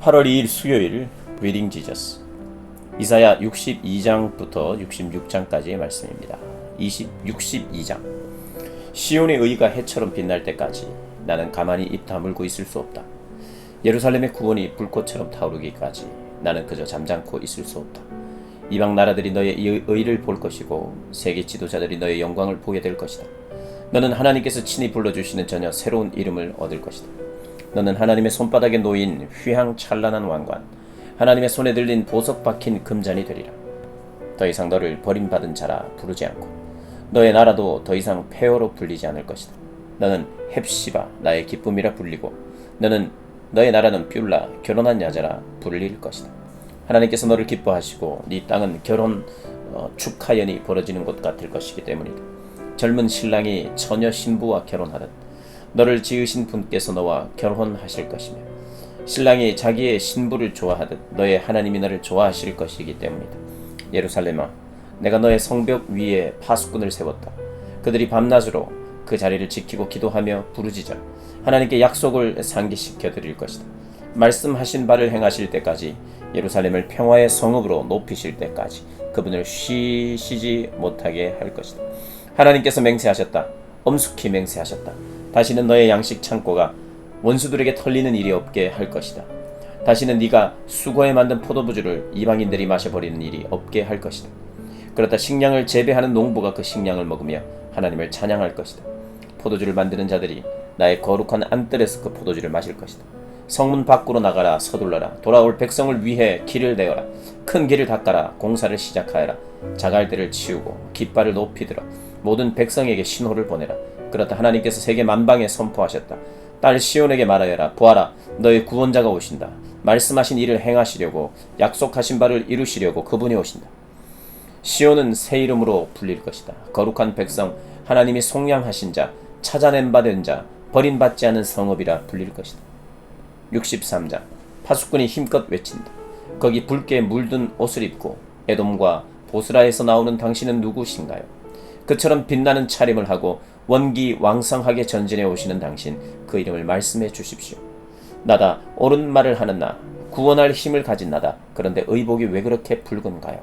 8월 2일 수요일 리딩 지저스 이사야 62장부터 66장까지의 말씀입니다. 62장 시온의 의가 해처럼 빛날 때까지 나는 가만히 입 다물고 있을 수 없다. 예루살렘의 구원이 불꽃처럼 타오르기까지 나는 그저 잠잠고 있을 수 없다. 이방 나라들이 너의 의를 볼 것이고 세계 지도자들이 너의 영광을 보게 될 것이다. 너는 하나님께서 친히 불러주시는 전혀 새로운 이름을 얻을 것이다. 너는 하나님의 손바닥에 놓인 휘황찬란한 왕관, 하나님의 손에 들린 보석 박힌 금잔이 되리라. 더 이상 너를 버림받은 자라 부르지 않고 너의 나라도 더 이상 폐허로 불리지 않을 것이다. 너는 헵시바 나의 기쁨이라 불리고 너의 나라는 뷸라 결혼한 여자라 불릴 것이다. 하나님께서 너를 기뻐하시고 네 땅은 결혼 축하연이 벌어지는 곳 같을 것이기 때문이다. 젊은 신랑이 처녀 신부와 결혼하듯 너를 지으신 분께서 너와 결혼하실 것이며 신랑이 자기의 신부를 좋아하듯 너의 하나님이 너를 좋아하실 것이기 때문이다. 예루살렘아, 내가 너의 성벽 위에 파수꾼을 세웠다. 그들이 밤낮으로 그 자리를 지키고 기도하며 부르짖어 하나님께 약속을 상기시켜 드릴 것이다. 말씀하신 바를 행하실 때까지 예루살렘을 평화의 성읍으로 높이실 때까지 그분을 쉬지 못하게 할 것이다. 하나님께서 맹세하셨다. 엄숙히 맹세하셨다. 다시는 너의 양식 창고가 원수들에게 털리는 일이 없게 할 것이다. 다시는 네가 수고해 만든 포도주를 이방인들이 마셔버리는 일이 없게 할 것이다. 그렇다 식량을 재배하는 농부가 그 식량을 먹으며 하나님을 찬양할 것이다. 포도주를 만드는 자들이 나의 거룩한 안뜰에서 그 포도주를 마실 것이다. 성문 밖으로 나가라. 서둘러라. 돌아올 백성을 위해 길을 내어라. 큰 길을 닦아라. 공사를 시작하여라. 자갈들을 치우고 깃발을 높이 들어 모든 백성에게 신호를 보내라. 그렇다 하나님께서 세계 만방에 선포하셨다. 딸 시온에게 말하여라. 보아라, 너의 구원자가 오신다. 말씀하신 일을 행하시려고 약속하신 바를 이루시려고 그분이 오신다. 시온은 새 이름으로 불릴 것이다. 거룩한 백성, 하나님이 속량하신 자, 찾아낸 바 된 자, 버림받지 않은 성읍이라 불릴 것이다. 63장 파수꾼이 힘껏 외친다. 거기 붉게 물든 옷을 입고 에돔과 보스라에서 나오는 당신은 누구신가요? 그처럼 빛나는 차림을 하고 원기 왕성하게 전진해 오시는 당신, 그 이름을 말씀해 주십시오. 나다, 옳은 말을 하는 나, 구원할 힘을 가진 나다. 그런데 의복이 왜 그렇게 붉은가요?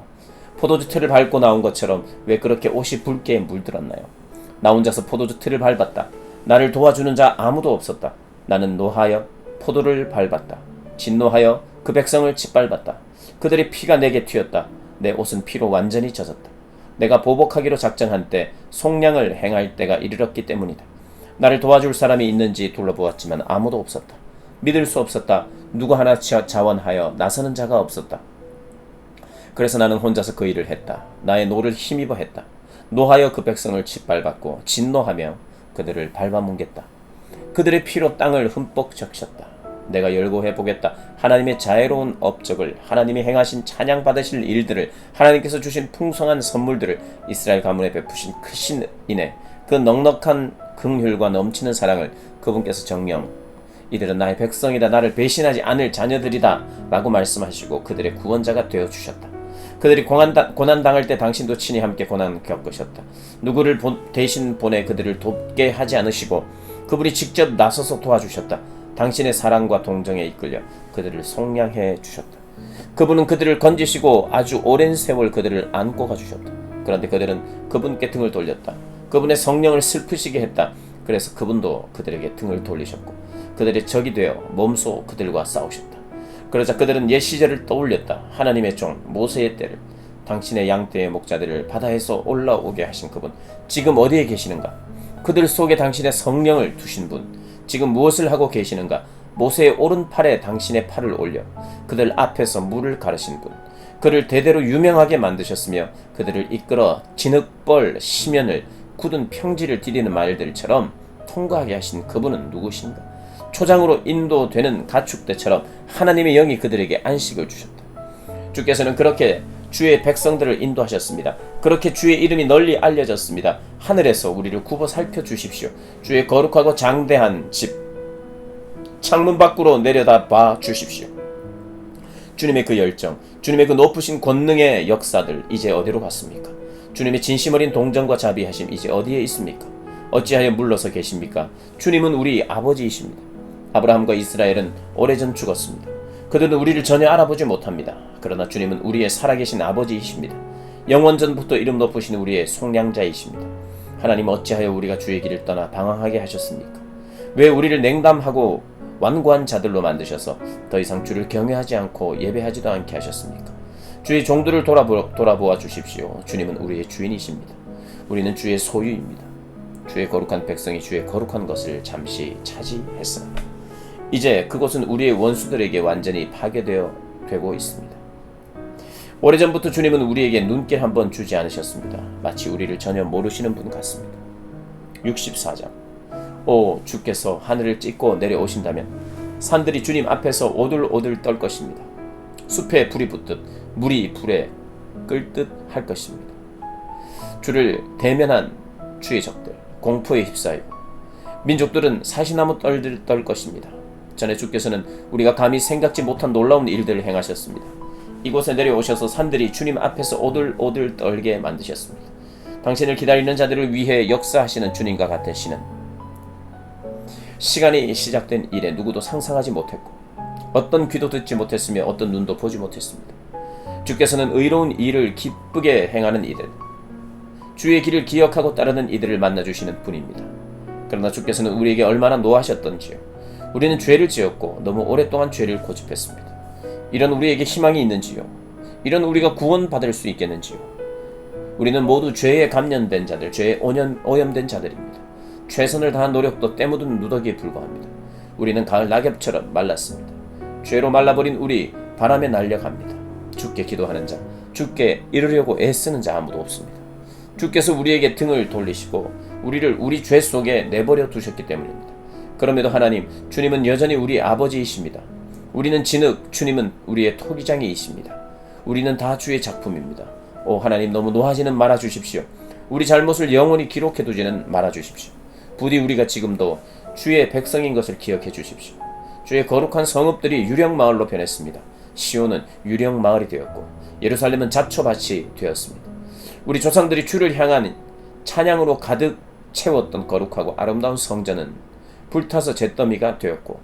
포도주 틀을 밟고 나온 것처럼 왜 그렇게 옷이 붉게 물들었나요? 나 혼자서 포도주 틀을 밟았다. 나를 도와주는 자 아무도 없었다. 나는 노하여 포도를 밟았다. 진노하여 그 백성을 짓밟았다. 그들의 피가 내게 튀었다. 내 옷은 피로 완전히 젖었다. 내가 보복하기로 작정한 때 속량을 행할 때가 이르렀기 때문이다. 나를 도와줄 사람이 있는지 둘러보았지만 아무도 없었다. 믿을 수 없었다. 누구 하나 자원하여 나서는 자가 없었다. 그래서 나는 혼자서 그 일을 했다. 나의 노를 힘입어 했다. 노하여 그 백성을 짓밟았고 진노하며 그들을 밟아뭉갰다. 그들의 피로 땅을 흠뻑 적셨다. 내가 열고해 보겠다. 하나님의 자애로운 업적을, 하나님이 행하신 찬양받으실 일들을, 하나님께서 주신 풍성한 선물들을, 이스라엘 가문에 베푸신 크신 은혜, 그 넉넉한 긍휼과 넘치는 사랑을 그분께서 정령 이들은 나의 백성이다. 나를 배신하지 않을 자녀들이다 라고 말씀하시고 그들의 구원자가 되어주셨다. 그들이 고난당할 때 당신도 친히 함께 고난 겪으셨다. 누구를 대신 보내 그들을 돕게 하지 않으시고 그분이 직접 나서서 도와주셨다. 당신의 사랑과 동정에 이끌려 그들을 속량해 주셨다. 그분은 그들을 건지시고 아주 오랜 세월 그들을 안고 가주셨다. 그런데 그들은 그분께 등을 돌렸다. 그분의 성령을 슬프시게 했다. 그래서 그분도 그들에게 등을 돌리셨고 그들의 적이 되어 몸소 그들과 싸우셨다. 그러자 그들은 옛 시절을 떠올렸다. 하나님의 종 모세의 때를, 당신의 양떼의 목자들을 바다에서 올라오게 하신 그분, 지금 어디에 계시는가? 그들 속에 당신의 성령을 두신 분, 지금 무엇을 하고 계시는가? 모세의 오른팔에 당신의 팔을 올려 그들 앞에서 물을 가르신 분, 그를 대대로 유명하게 만드셨으며 그들을 이끌어 진흙벌, 심연을, 굳은 평지를 디디는 말들처럼 통과하게 하신 그분은 누구신가? 초장으로 인도되는 가축대처럼 하나님의 영이 그들에게 안식을 주셨다. 주께서는 그렇게 주의 백성들을 인도하셨습니다. 그렇게 주의 이름이 널리 알려졌습니다. 하늘에서 우리를 굽어 살펴주십시오. 주의 거룩하고 장대한 집 창문 밖으로 내려다 봐 주십시오. 주님의 그 열정, 주님의 그 높으신 권능의 역사들 이제 어디로 갔습니까? 주님의 진심 어린 동정과 자비하심 이제 어디에 있습니까? 어찌하여 물러서 계십니까? 주님은 우리 아버지이십니다. 아브라함과 이스라엘은 오래전 죽었습니다. 그들은 우리를 전혀 알아보지 못합니다. 그러나 주님은 우리의 살아계신 아버지이십니다. 영원전부터 이름 높으신 우리의 속량자이십니다. 하나님, 어찌하여 우리가 주의 길을 떠나 방황하게 하셨습니까? 왜 우리를 냉담하고 완고한 자들로 만드셔서 더 이상 주를 경외하지 않고 예배하지도 않게 하셨습니까? 주의 종들을 돌아보아 주십시오. 주님은 우리의 주인이십니다. 우리는 주의 소유입니다. 주의 거룩한 백성이 주의 거룩한 것을 잠시 차지했습니다. 이제 그곳은 우리의 원수들에게 완전히 파괴되고 있습니다. 오래전부터 주님은 우리에게 눈길 한번 주지 않으셨습니다. 마치 우리를 전혀 모르시는 분 같습니다. 64장. 오, 주께서 하늘을 찢고 내려오신다면 산들이 주님 앞에서 오들오들 떨 것입니다. 숲에 불이 붙듯 물이 불에 끓듯 할 것입니다. 주를 대면한 주의 적들 공포에 휩싸이고 민족들은 사시나무 떨들 떨 것입니다. 전에 주께서는 우리가 감히 생각지 못한 놀라운 일들을 행하셨습니다. 이곳에 내려오셔서 산들이 주님 앞에서 오들오들 떨게 만드셨습니다. 당신을 기다리는 자들을 위해 역사하시는 주님과 같은 신은 시간이 시작된 이래 누구도 상상하지 못했고 어떤 귀도 듣지 못했으며 어떤 눈도 보지 못했습니다. 주께서는 의로운 일을 기쁘게 행하는 이들, 주의 길을 기억하고 따르는 이들을 만나주시는 분입니다. 그러나 주께서는 우리에게 얼마나 노하셨던지요. 우리는 죄를 지었고 너무 오랫동안 죄를 고집했습니다. 이런 우리에게 희망이 있는지요? 이런 우리가 구원받을 수 있겠는지요? 우리는 모두 죄에 감염된 자들, 죄에 오염된 자들입니다. 최선을 다한 노력도 때묻은 누더기에 불과합니다. 우리는 가을 낙엽처럼 말랐습니다. 죄로 말라버린 우리 바람에 날려갑니다. 주께 기도하는 자, 주께 이르려고 애쓰는 자 아무도 없습니다. 주께서 우리에게 등을 돌리시고 우리를 우리 죄 속에 내버려 두셨기 때문입니다. 그럼에도 하나님, 주님은 여전히 우리 아버지이십니다. 우리는 진흙, 주님은 우리의 토기장이이십니다. 우리는 다 주의 작품입니다. 오 하나님, 너무 노하지는 말아주십시오. 우리 잘못을 영원히 기록해두지는 말아주십시오. 부디 우리가 지금도 주의 백성인 것을 기억해 주십시오. 주의 거룩한 성읍들이 유령마을로 변했습니다. 시온은 유령마을이 되었고 예루살렘은 잡초밭이 되었습니다. 우리 조상들이 주를 향한 찬양으로 가득 채웠던 거룩하고 아름다운 성전은 불타서 잿더미가 되었고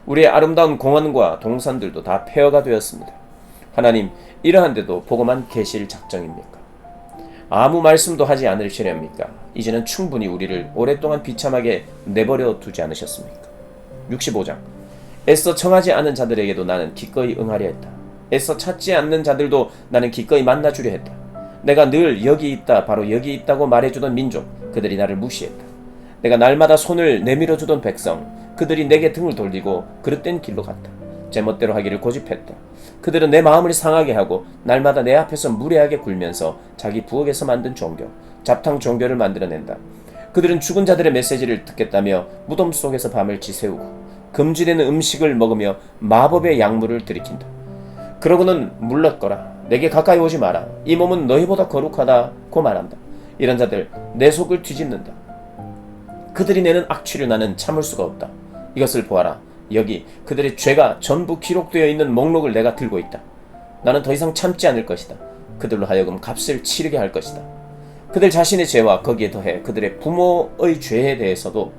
우리의 아름다운 공원과 동산들도 다 폐허가 되었습니다. 하나님, 이러한데도 보고만 계실 작정입니까? 아무 말씀도 하지 않으시렵니까? 이제는 충분히 우리를 오랫동안 비참하게 내버려 두지 않으셨습니까? 65장. 애써 청하지 않은 자들에게도 나는 기꺼이 응하려 했다. 애써 찾지 않는 자들도 나는 기꺼이 만나주려 했다. 내가 늘 여기 있다, 바로 여기 있다고 말해주던 민족, 그들이 나를 무시했다. 내가 날마다 손을 내밀어주던 백성, 그들이 내게 등을 돌리고 그릇된 길로 갔다. 제멋대로 하기를 고집했다. 그들은 내 마음을 상하게 하고 날마다 내 앞에서 무례하게 굴면서 자기 부엌에서 만든 종교, 잡탕 종교를 만들어낸다. 그들은 죽은 자들의 메시지를 듣겠다며 무덤 속에서 밤을 지새우고 금지되는 음식을 먹으며 마법의 약물을 들이킨다. 그러고는 물러거라. 내게 가까이 오지 마라. 이 몸은 너희보다 거룩하다고 말한다. 이런 자들 내 속을 뒤집는다. 그들이 내는 악취를 나는 참을 수가 없다. 이것을 보아라. 여기 그들의 죄가 전부 기록되어 있는 목록을 내가 들고 있다. 나는 더 이상 참지 않을 것이다. 그들로 하여금 값을 치르게 할 것이다. 그들 자신의 죄와 거기에 더해 그들의 부모의 죄에 대해서도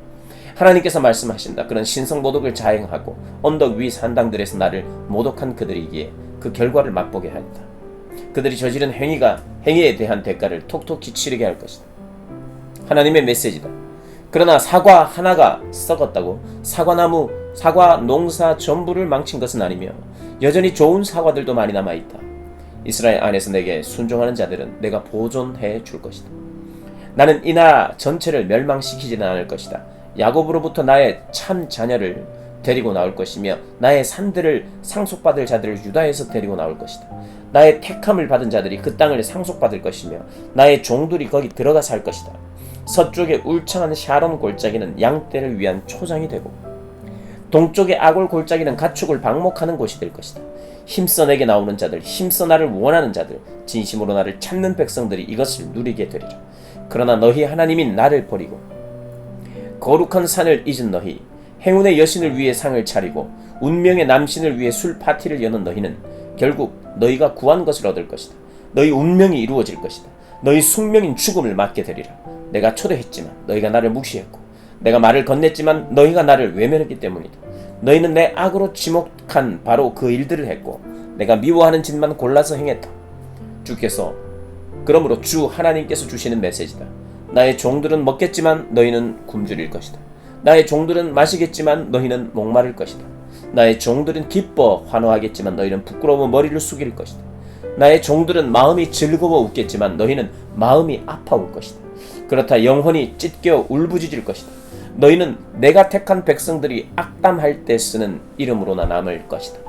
하나님께서 말씀하신다. 그런 신성모독을 자행하고 언덕 위 산당들에서 나를 모독한 그들이기에 그 결과를 맛보게 한다. 그들이 저지른 행위에 대한 대가를 톡톡히 치르게 할 것이다. 하나님의 메시지다. 그러나 사과 하나가 썩었다고 사과 농사 전부를 망친 것은 아니며 여전히 좋은 사과들도 많이 남아있다. 이스라엘 안에서 내게 순종하는 자들은 내가 보존해 줄 것이다. 나는 이 나라 전체를 멸망시키지는 않을 것이다. 야곱으로부터 나의 참 자녀를 데리고 나올 것이며 나의 산들을 상속받을 자들을 유다에서 데리고 나올 것이다. 나의 택함을 받은 자들이 그 땅을 상속받을 것이며 나의 종들이 거기 들어가 살 것이다. 서쪽의 울창한 샤론 골짜기는 양떼를 위한 초장이 되고 동쪽의 아골 골짜기는 가축을 방목하는 곳이 될 것이다. 힘써 내게 나오는 자들, 힘써 나를 원하는 자들, 진심으로 나를 찾는 백성들이 이것을 누리게 되리라. 그러나 너희 하나님인 나를 버리고 거룩한 산을 잊은 너희, 행운의 여신을 위해 상을 차리고 운명의 남신을 위해 술 파티를 여는 너희는 결국 너희가 구한 것을 얻을 것이다. 너희 운명이 이루어질 것이다. 너희 숙명인 죽음을 맞게 되리라. 내가 초대했지만 너희가 나를 무시했고 내가 말을 건넸지만 너희가 나를 외면했기 때문이다. 너희는 내 악으로 지목한 바로 그 일들을 했고 내가 미워하는 짓만 골라서 행했다. 주께서 그러므로 주 하나님께서 주시는 메시지다. 나의 종들은 먹겠지만 너희는 굶주릴 것이다. 나의 종들은 마시겠지만 너희는 목마를 것이다. 나의 종들은 기뻐 환호하겠지만 너희는 부끄러워 머리를 숙일 것이다. 나의 종들은 마음이 즐거워 웃겠지만 너희는 마음이 아파올 것이다. 그렇다 영혼이 찢겨 울부짖을 것이다. 너희는 내가 택한 백성들이 악담할 때 쓰는 이름으로나 남을 것이다.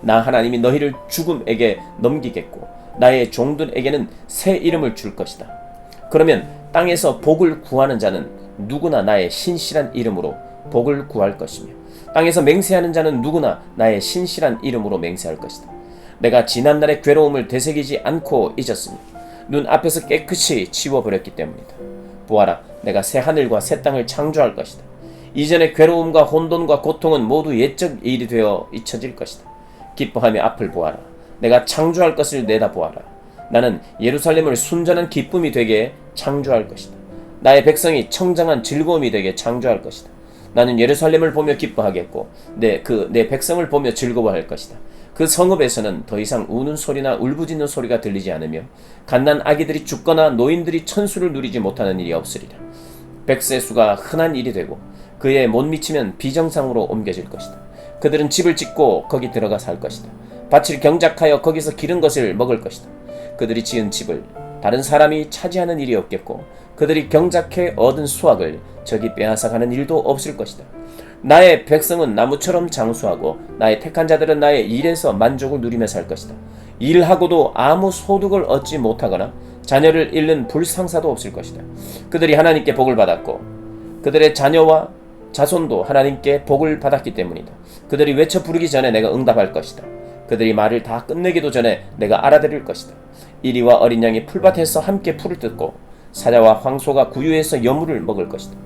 나 하나님이 너희를 죽음에게 넘기겠고 나의 종들에게는 새 이름을 줄 것이다. 그러면 땅에서 복을 구하는 자는 누구나 나의 신실한 이름으로 복을 구할 것이며 땅에서 맹세하는 자는 누구나 나의 신실한 이름으로 맹세할 것이다. 내가 지난날의 괴로움을 되새기지 않고 잊었으며 눈 앞에서 깨끗이 지워버렸기 때문이다. 보아라, 내가 새 하늘과 새 땅을 창조할 것이다. 이전의 괴로움과 혼돈과 고통은 모두 옛적 일이 되어 잊혀질 것이다. 기뻐하며 앞을 보아라. 내가 창조할 것을 내다보아라. 나는 예루살렘을 순전한 기쁨이 되게 창조할 것이다. 나의 백성이 청정한 즐거움이 되게 창조할 것이다. 나는 예루살렘을 보며 기뻐하겠고 내 백성을 보며 즐거워할 것이다. 그 성읍에서는 더 이상 우는 소리나 울부짖는 소리가 들리지 않으며 갓난 아기들이 죽거나 노인들이 천수를 누리지 못하는 일이 없으리라. 백세수가 흔한 일이 되고 그에 못 미치면 비정상으로 옮겨질 것이다. 그들은 집을 짓고 거기 들어가 살 것이다. 밭을 경작하여 거기서 기른 것을 먹을 것이다. 그들이 지은 집을 다른 사람이 차지하는 일이 없겠고 그들이 경작해 얻은 수확을 적이 빼앗아가는 일도 없을 것이다. 나의 백성은 나무처럼 장수하고 나의 택한 자들은 나의 일에서 만족을 누리며 살 것이다. 일하고도 아무 소득을 얻지 못하거나 자녀를 잃는 불상사도 없을 것이다. 그들이 하나님께 복을 받았고 그들의 자녀와 자손도 하나님께 복을 받았기 때문이다. 그들이 외쳐 부르기 전에 내가 응답할 것이다. 그들이 말을 다 끝내기도 전에 내가 알아들을 것이다. 이리와 어린 양이 풀밭에서 함께 풀을 뜯고 사자와 황소가 구유에서 여물을 먹을 것이다.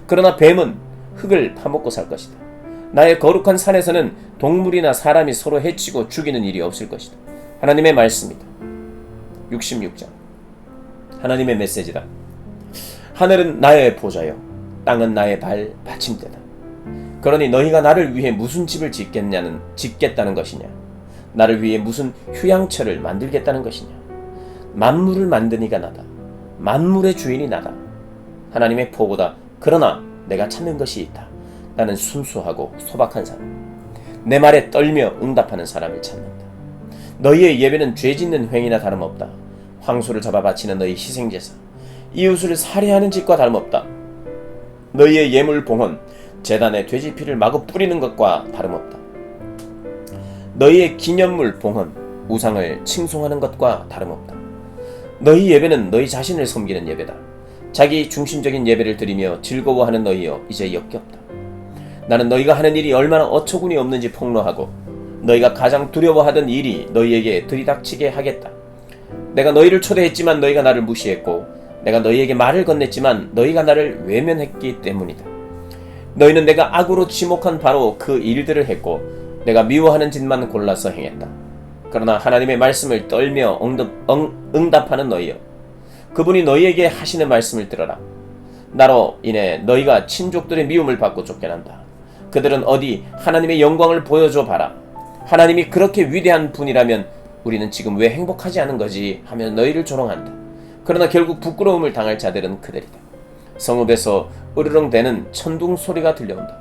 그러나 뱀은 흙을 파먹고 살 것이다. 나의 거룩한 산에서는 동물이나 사람이 서로 해치고 죽이는 일이 없을 것이다. 하나님의 말씀이다. 66장 하나님의 메시지다. 하늘은 나의 보좌요 땅은 나의 발 받침대다. 그러니 너희가 나를 위해 무슨 집을 짓겠다는 것이냐? 나를 위해 무슨 휴양처를 만들겠다는 것이냐? 만물을 만든 이가 나다. 만물의 주인이 나다. 하나님의 포고다. 그러나 내가 찾는 것이 있다. 나는 순수하고 소박한 사람, 내 말에 떨며 응답하는 사람을 찾는다. 너희의 예배는 죄 짓는 행위나 다름없다. 황소를 잡아 바치는 너희 희생제사, 이웃을 살해하는 짓과 다름없다. 너희의 예물 봉헌, 제단에 돼지피를 마구 뿌리는 것과 다름없다. 너희의 기념물 봉헌, 우상을 칭송하는 것과 다름없다. 너희 예배는 너희 자신을 섬기는 예배다. 자기 중심적인 예배를 드리며 즐거워하는 너희여, 이제 역겹다. 나는 너희가 하는 일이 얼마나 어처구니 없는지 폭로하고 너희가 가장 두려워하던 일이 너희에게 들이닥치게 하겠다. 내가 너희를 초대했지만 너희가 나를 무시했고 내가 너희에게 말을 건넸지만 너희가 나를 외면했기 때문이다. 너희는 내가 악으로 지목한 바로 그 일들을 했고 내가 미워하는 짓만 골라서 행했다. 그러나 하나님의 말씀을 떨며 응답하는 너희여, 그분이 너희에게 하시는 말씀을 들어라. 나로 인해 너희가 친족들의 미움을 받고 쫓겨난다. 그들은 어디 하나님의 영광을 보여줘 봐라. 하나님이 그렇게 위대한 분이라면 우리는 지금 왜 행복하지 않은 거지 하며 너희를 조롱한다. 그러나 결국 부끄러움을 당할 자들은 그들이다. 성읍에서 으르렁대는 천둥 소리가 들려온다.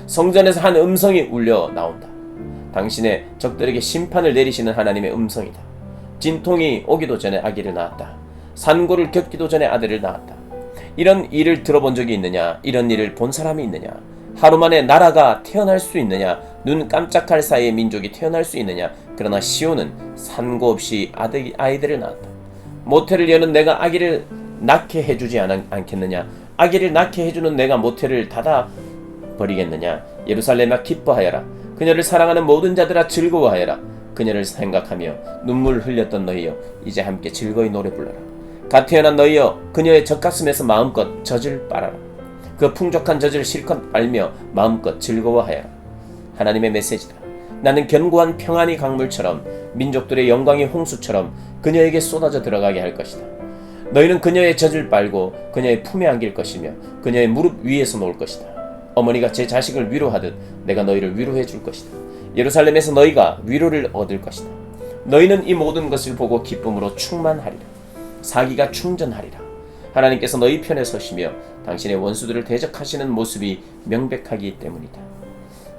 성전에서 한 음성이 울려 나온다. 당신의 적들에게 심판을 내리시는 하나님의 음성이다. 진통이 오기도 전에 아기를 낳았다. 산고를 겪기도 전에 아들을 낳았다. 이런 일을 들어본 적이 있느냐? 이런 일을 본 사람이 있느냐? 하루 만에 나라가 태어날 수 있느냐? 눈 깜짝할 사이에 민족이 태어날 수 있느냐? 그러나 시온은 산고 없이 아이들을 낳았다. 모태를 여는 내가 아기를 낳게 해주지 않겠느냐? 아기를 낳게 해주는 내가 모태를 닫아버리겠느냐? 예루살렘아 기뻐하여라. 그녀를 사랑하는 모든 자들아 즐거워하여라. 그녀를 생각하며 눈물 흘렸던 너희여, 이제 함께 즐거이 노래 불러라. 갓 태어난 너희여, 그녀의 젖가슴에서 마음껏 젖을 빨아라. 그 풍족한 젖을 실컷 빨며 마음껏 즐거워하여라. 하나님의 메시지다. 나는 견고한 평안이 강물처럼 민족들의 영광이 홍수처럼 그녀에게 쏟아져 들어가게 할 것이다. 너희는 그녀의 젖을 빨고 그녀의 품에 안길 것이며 그녀의 무릎 위에서 놓을 것이다. 어머니가 제 자식을 위로하듯 내가 너희를 위로해 줄 것이다. 예루살렘에서 너희가 위로를 얻을 것이다. 너희는 이 모든 것을 보고 기쁨으로 충만하리라. 사기가 충전하리라. 하나님께서 너희 편에 서시며 당신의 원수들을 대적하시는 모습이 명백하기 때문이다.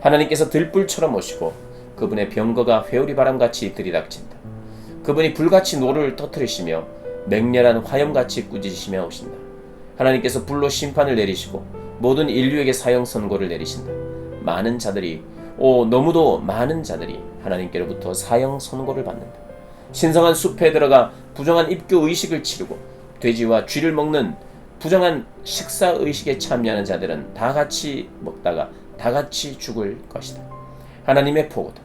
하나님께서 들불처럼 오시고 그분의 병거가 회오리 바람같이 들이닥친다. 그분이 불같이 노를 터뜨리시며 맹렬한 화염같이 꾸짖으시며 오신다. 하나님께서 불로 심판을 내리시고 모든 인류에게 사형 선고를 내리신다. 많은 자들이, 너무도 많은 자들이 하나님께로부터 사형 선고를 받는다. 신성한 숲에 들어가 부정한 입교 의식을 치르고 돼지와 쥐를 먹는 부정한 식사 의식에 참여하는 자들은 다 같이 먹다가 다 같이 죽을 것이다. 하나님의 포고다.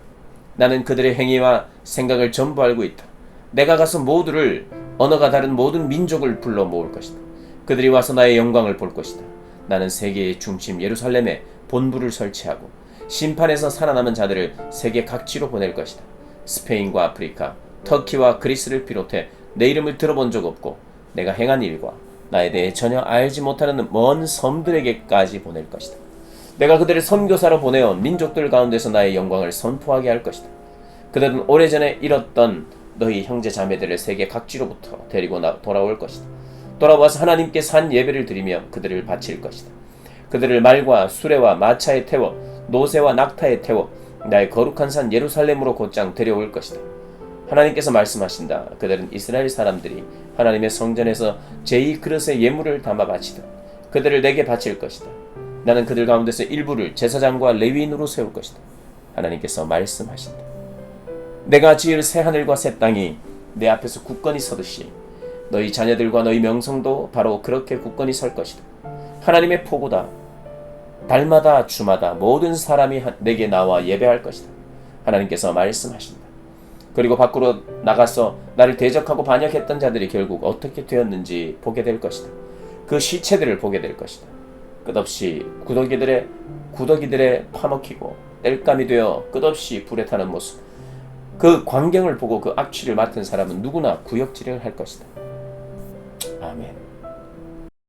나는 그들의 행위와 생각을 전부 알고 있다. 내가 가서 모두를, 언어가 다른 모든 민족을 불러 모을 것이다. 그들이 와서 나의 영광을 볼 것이다. 나는 세계의 중심 예루살렘에 본부를 설치하고 심판에서 살아남은 자들을 세계 각지로 보낼 것이다. 스페인과 아프리카, 터키와 그리스를 비롯해 내 이름을 들어본 적 없고 내가 행한 일과 나에 대해 전혀 알지 못하는 먼 섬들에게까지 보낼 것이다. 내가 그들을 선교사로 보내어 민족들 가운데서 나의 영광을 선포하게 할 것이다. 그들은 오래전에 잃었던 너희 형제 자매들을 세계 각지로부터 데리고 돌아올 것이다. 돌아와서 하나님께 산 예배를 드리며 그들을 바칠 것이다. 그들을 말과 수레와 마차에 태워 노새와 낙타에 태워 나의 거룩한 산 예루살렘으로 곧장 데려올 것이다. 하나님께서 말씀하신다. 그들은 이스라엘 사람들이 하나님의 성전에서 제2 그릇에 예물을 담아 바치듯 그들을 내게 바칠 것이다. 나는 그들 가운데서 일부를 제사장과 레위인으로 세울 것이다. 하나님께서 말씀하신다. 내가 지을 새 하늘과 새 땅이 내 앞에서 굳건히 서듯이 너희 자녀들과 너희 명성도 바로 그렇게 굳건히 설 것이다. 하나님의 포고다. 달마다 주마다 모든 사람이 내게 나와 예배할 것이다. 하나님께서 말씀하신다. 그리고 밖으로 나가서 나를 대적하고 반역했던 자들이 결국 어떻게 되었는지 보게 될 것이다. 그 시체들을 보게 될 것이다. 끝없이 구더기들에 파먹히고 땔감이 되어 끝없이 불에 타는 모습. 그 광경을 보고 그 악취를 맡은 사람은 누구나 구역질을 할 것이다. 아멘.